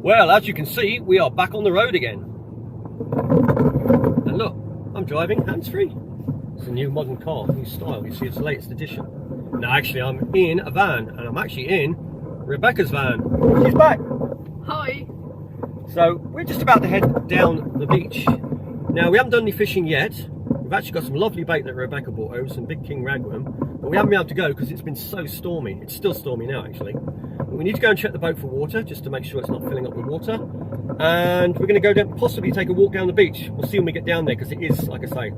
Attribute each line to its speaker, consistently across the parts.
Speaker 1: Well, as you can see, we are back on the road again. And look, I'm driving hands-free. It's a new modern car, new style. You see, it's the latest edition. Now, actually, I'm in a van, and I'm actually in Rebecca's van. She's back.
Speaker 2: Hi.
Speaker 1: So we're just about to head down the beach. Now, we haven't done any fishing yet. We've actually got some lovely bait that Rebecca bought over, some big king ragworm, but we haven't been able to go because it's been so stormy. It's still stormy now, actually. But we need to go and check the boat for water, just to make sure it's not filling up with water. And we're going to go down, possibly take a walk down the beach. We'll see when we get down there, because it is, like I say,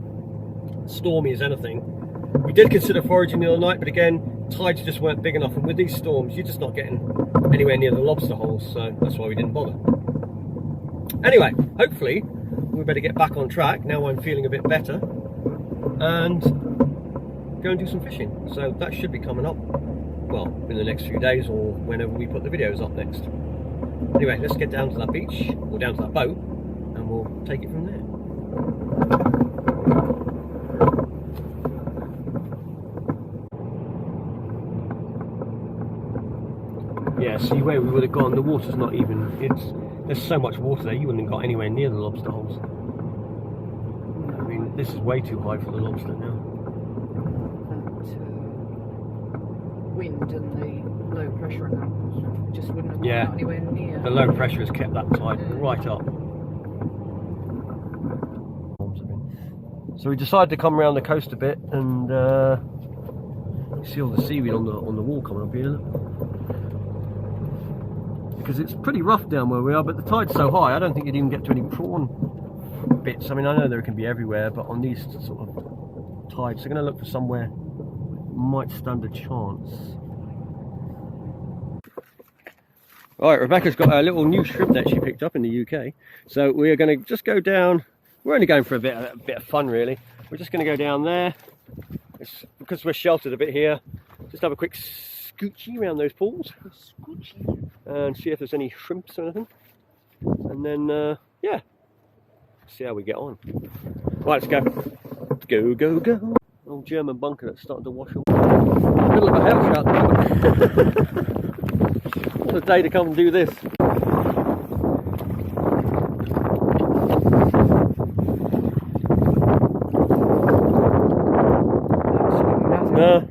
Speaker 1: stormy as anything. We did consider foraging the other night, but again, tides just weren't big enough, and with these storms, you're just not getting anywhere near the lobster holes, so that's why we didn't bother. Anyway, hopefully, we better get back on track, now I'm feeling a bit better, and go and do some fishing. So that should be coming up, well, in the next few days, or whenever we put the videos up next. Anyway, let's get down to that beach, or down to that boat, and we'll take it from there. Yeah, see where we would have gone, the water's not even, there's so much water there, you wouldn't have got anywhere near the lobster holes. I mean, this is way too high for the lobster now.
Speaker 2: That wind and the low pressure and that just wouldn't have gone out anywhere near.
Speaker 1: The low pressure has kept that tide right up. So we decided to come around the coast a bit, and you see all the seaweed on the wall coming up here. Because it's pretty rough down where we are, but the tide's so high, I don't think you'd even get to any prawn bits. I mean, I know there can be everywhere, but on these sort of tides, they're going to look for somewhere might stand a chance. Alright, Rebecca's got a little new shrimp that she picked up in the UK. So we're going to just go down. We're only going for a bit of fun, really. We're just going to go down there. Because we're sheltered a bit here, just have a quick scoochie around those pools. And see if there's any shrimps or anything. And then, yeah, see how we get on. Right, let's go. Go, go, go. Old German bunker that's starting to wash away. Middle of a house out there. What a day to come and do this.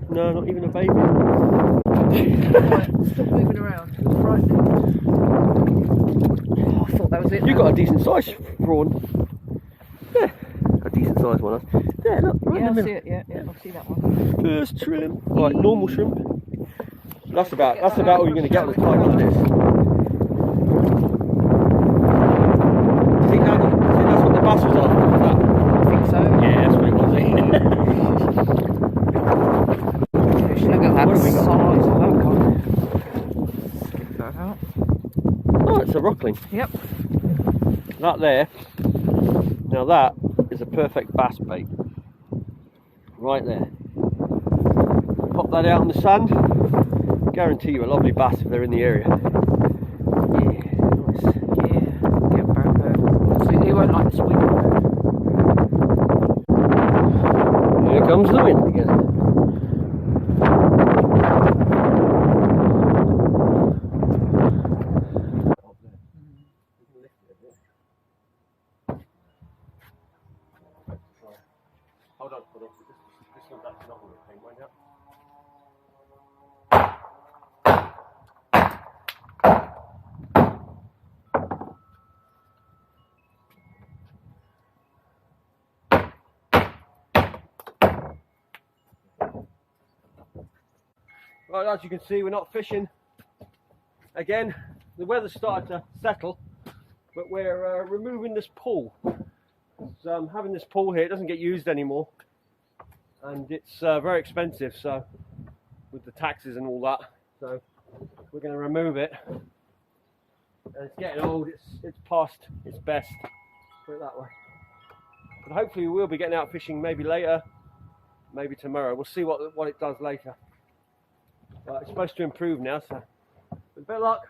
Speaker 1: No, not even a baby.
Speaker 2: Stop moving around. It's frightening. Oh, I thought that was it.
Speaker 1: You got a decent sized prawn. Yeah, a decent sized one. There, look, right in the middle.
Speaker 2: I see it. Yeah, I see that one.
Speaker 1: First shrimp, right, normal shrimp. That's about all you're going to get on a tide like this. Do you think that's what the bass was after?
Speaker 2: I think so.
Speaker 1: Yeah, that's what it was.
Speaker 2: Look at that
Speaker 1: What have we got?
Speaker 2: size of that one. That out.
Speaker 1: Oh, it's a rockling.
Speaker 2: Yep.
Speaker 1: That there. Now that is a perfect bass bait. Right there. Pop that out on the sand. Guarantee you a lovely bass if they're in the area.
Speaker 2: Yeah, nice. Yeah, get back there. So he won't like the squid.
Speaker 1: Here comes the wind again. Hold on, this one's actually not going to thing right now. Right, as you can see, we're not fishing again. The weather's started to settle, but we're removing this pool. So, having this pool here, it doesn't get used anymore, and it's very expensive. So, with the taxes and all that, so we're going to remove it. And it's getting old. It's past its best. Put it that way. But hopefully, we will be getting out fishing maybe later, maybe tomorrow. We'll see what it does later. But it's supposed to improve now, so with a bit of luck.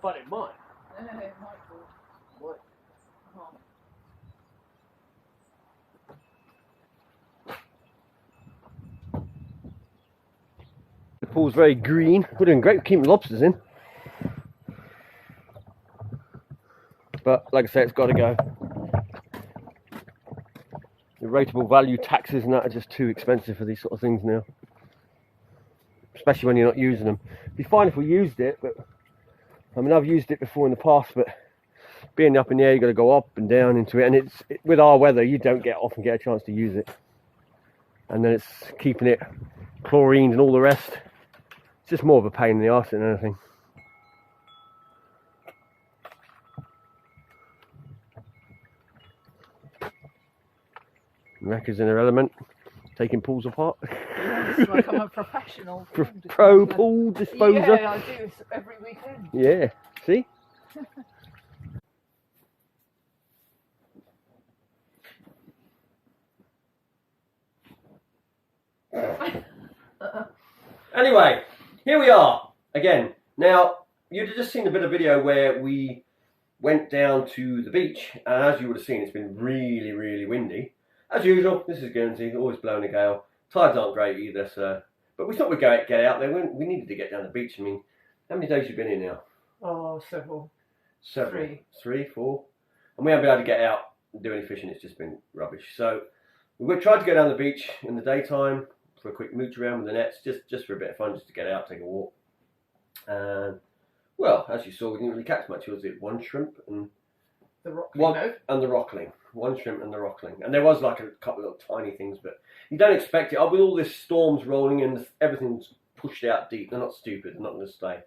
Speaker 1: But it might.
Speaker 2: Yeah, it might do.
Speaker 1: Might. pool's very green. We're doing great with keeping lobsters in. But like I say, it's got to go. The rateable value taxes and that are just too expensive for these sort of things now. Especially when you're not using them. It'd be fine if we used it, but I mean, I've used it before in the past, but being up in the air, you've got to go up and down into it. And with our weather, you don't often get a chance to use it. And then it's keeping it chlorined and all the rest. It's just more of a pain in the arse than anything. Wreckers in their element, taking pools apart.
Speaker 2: It's like I'm a professional.
Speaker 1: Pro pool disposer.
Speaker 2: Yeah, I do this every weekend.
Speaker 1: Yeah, see? Anyway, here we are again. Now, you've just seen a bit of video where we went down to the beach, and as you would have seen, it's been really, really windy. As usual, this is Guernsey, always blowing a gale. Tides aren't great either, so. But we thought we'd get out there. We needed to get down the beach. I mean, how many days have you been here now?
Speaker 2: Oh, several.
Speaker 1: Several. Three, 4. And we haven't been able to get out and do any fishing. It's just been rubbish. So we tried to go down the beach in the daytime for a quick mooch around with the nets, just for a bit of fun, just to get out, take a walk. And well, as you saw, we didn't really catch much. Was it one shrimp and
Speaker 2: the rockling?
Speaker 1: And the rockling. One shrimp and the rockling. And there was like a couple of tiny things, but you don't expect it. With all this storms rolling in, everything's pushed out deep. They're not stupid. They're not going to stay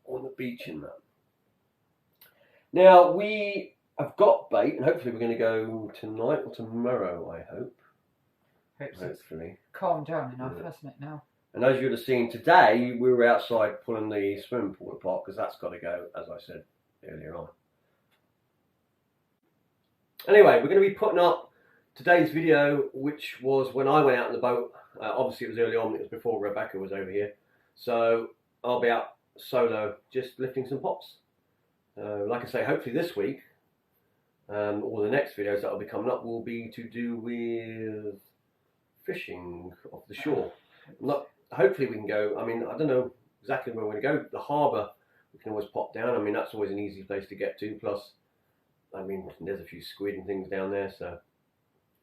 Speaker 1: on the beach in that. Now, we have got bait, and hopefully we're going to go tonight or tomorrow, I hope. Hopefully.
Speaker 2: Calmed down enough, hasn't it, now?
Speaker 1: And as you would have seen today, we were outside pulling the swimming pool apart, because that's got to go, as I said earlier on. Anyway, we're going to be putting up today's video, which was when I went out in the boat. Obviously, it was early on. It was before Rebecca was over here. So I'll be out solo, just lifting some pots. Like I say, hopefully this week, or the next videos that will be coming up, will be to do with fishing off the shore. Hopefully we can go. I mean, I don't know exactly where we're going to go. The harbour, we can always pop down. I mean, that's always an easy place to get to. Plus, I mean, there's a few squid and things down there, so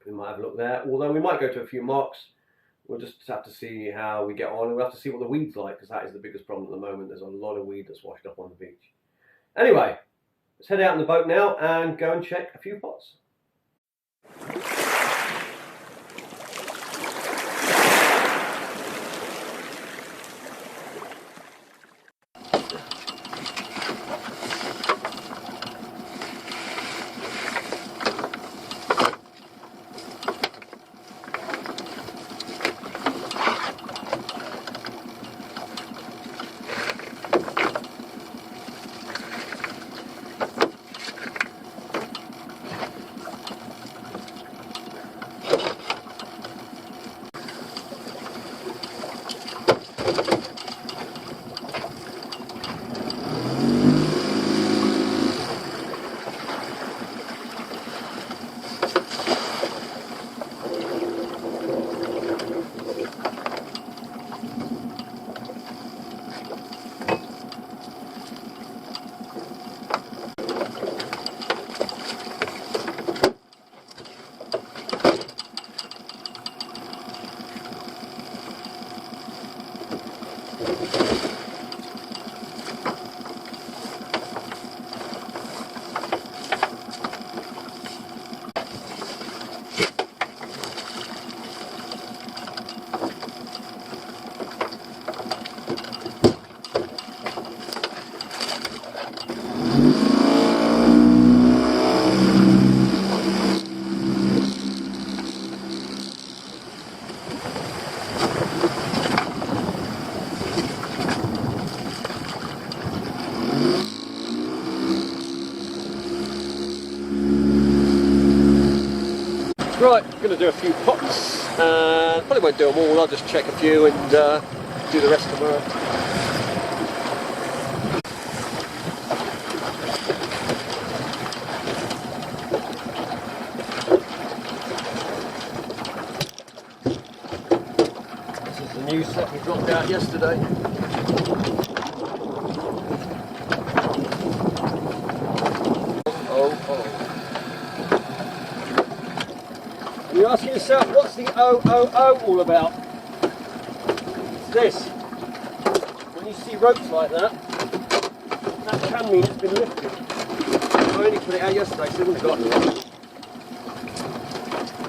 Speaker 1: we might have a look there. Although we might go to a few marks. We'll just have to see how we get on. We'll have to see what the weed's like, because that is the biggest problem at the moment. There's a lot of weed that's washed up on the beach. Anyway, let's head out in the boat now and go and check a few pots. Right, I'm going to do a few pots, and probably won't do them all. I'll just check a few and do the rest tomorrow. This is the new set we dropped out yesterday. And you're asking yourself, what's the O all about? It's this. When you see ropes like that, that can mean it's been lifted. I only put it out yesterday, so I wouldn't have gotten it.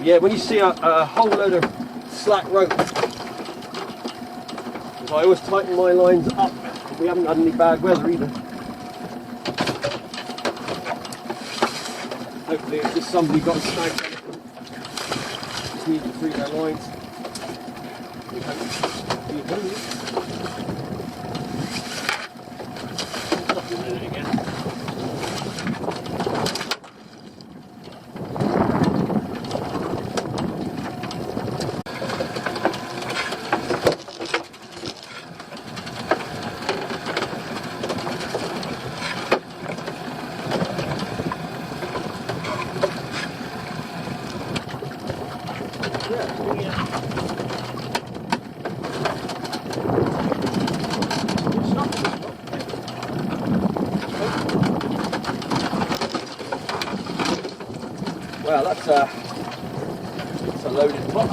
Speaker 1: Yeah, when you see a whole load of slack rope, I always tighten my lines up. We haven't had any bad weather either. Hopefully it's just somebody got snagged. Just need to free their lines. Well, that's a loaded pot.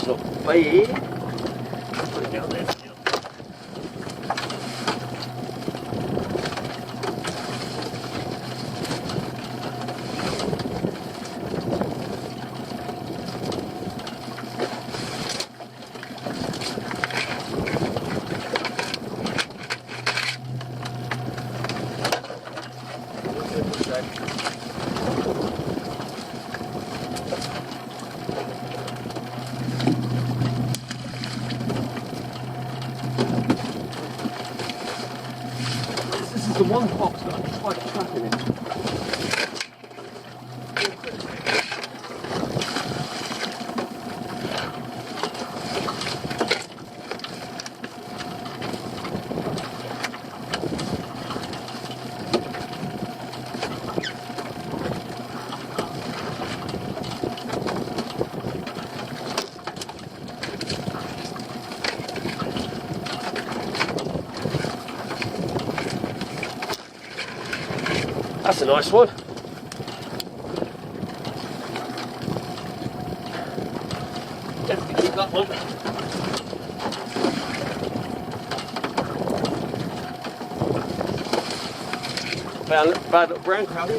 Speaker 1: So, bye. Put it down there. This is the one box that I tried trapping in. That's a nice one. Definitely keep that one. Bad little brown crab.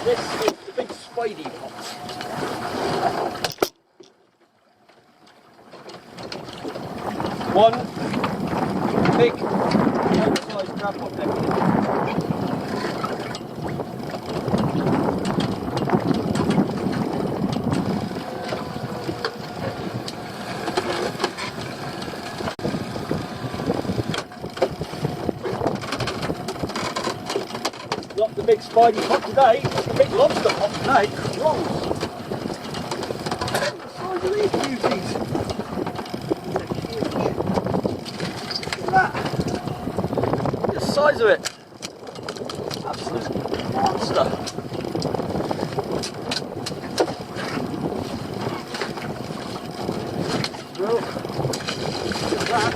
Speaker 1: This is the big spidey pot. One big oversized crab pot there. Not the big spidey pot today, it's the big lobster pot today. Wrong. What size are these beauties? Look at that. size of it. Absolute monster. Well, look at that.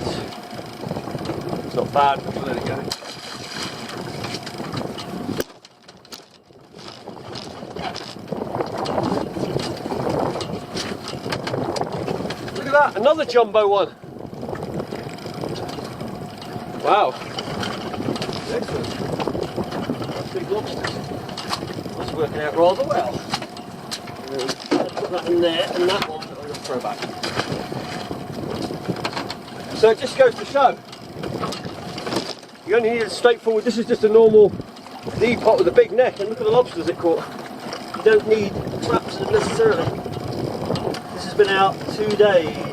Speaker 1: It's not bad, but we'll let it go. Look at that, another jumbo one. Wow. Excellent. That's big lobsters. That's working out rather well. I'll put that in there, and that one I'm going to throw back. So it just goes to show, you only need a straightforward, this is just a normal lead pot with a big neck, and look at the lobsters it caught. You don't need traps necessarily. This has been out 2 days.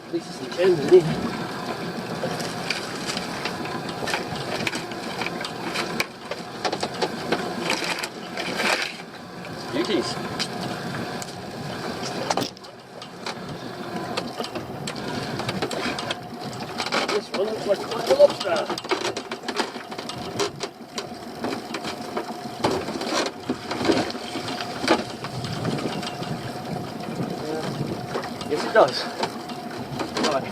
Speaker 1: At least it's the end, isn't it? Beauties. This one looks like quite a lobster. Yes, it does. Right.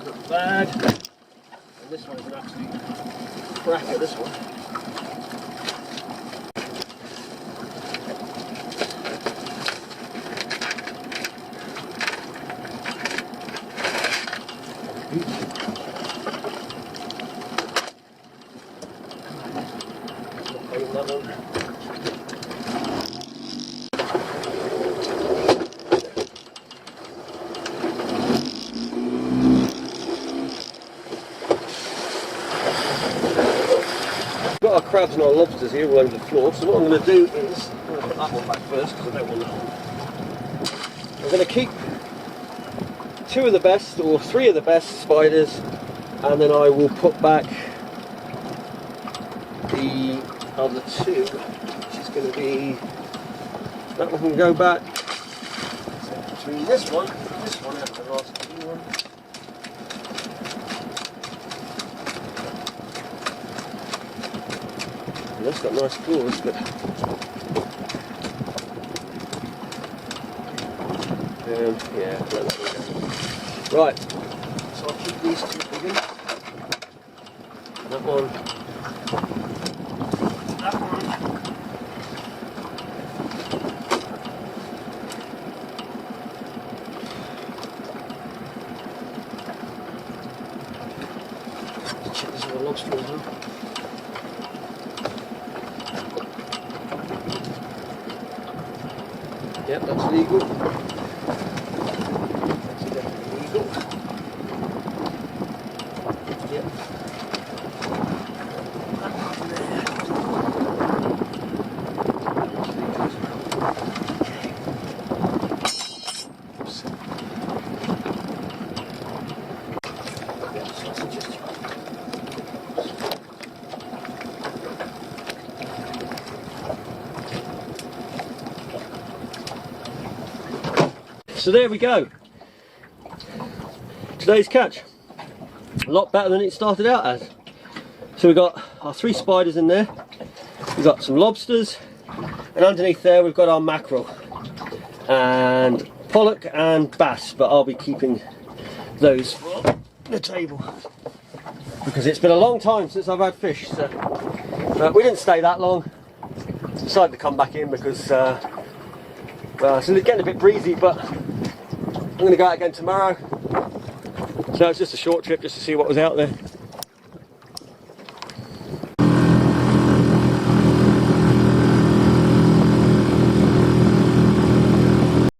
Speaker 1: Not bad. And this one is an absolute cracker, this one. Got our crabs and our lobsters here all over the floor, so what I'm going to do is, I'm going to put that one back first because I don't want that one. I'm going to keep 2 of the best or 3 of the best spiders, and then I will put back the other 2, which is going to be, that one can go back. So between this one and this one, after the last 2 ones. That's got nice claws, but yeah, let that one go. Right, so I'll keep these 2 again. That one. That one. Let's check this other lobster as well. Yep, that's legal. That's definitely legal. Yep. So there we go. Today's catch. A lot better than it started out as. So we've got our 3 spiders in there. We've got some lobsters. And underneath there we've got our mackerel. And pollack and bass. But I'll be keeping those for the table. Because it's been a long time since I've had fish. So. But we didn't stay that long. Decided to come back in because well, it's getting a bit breezy, but I'm going to go out again tomorrow. So it's just a short trip just to see what was out there.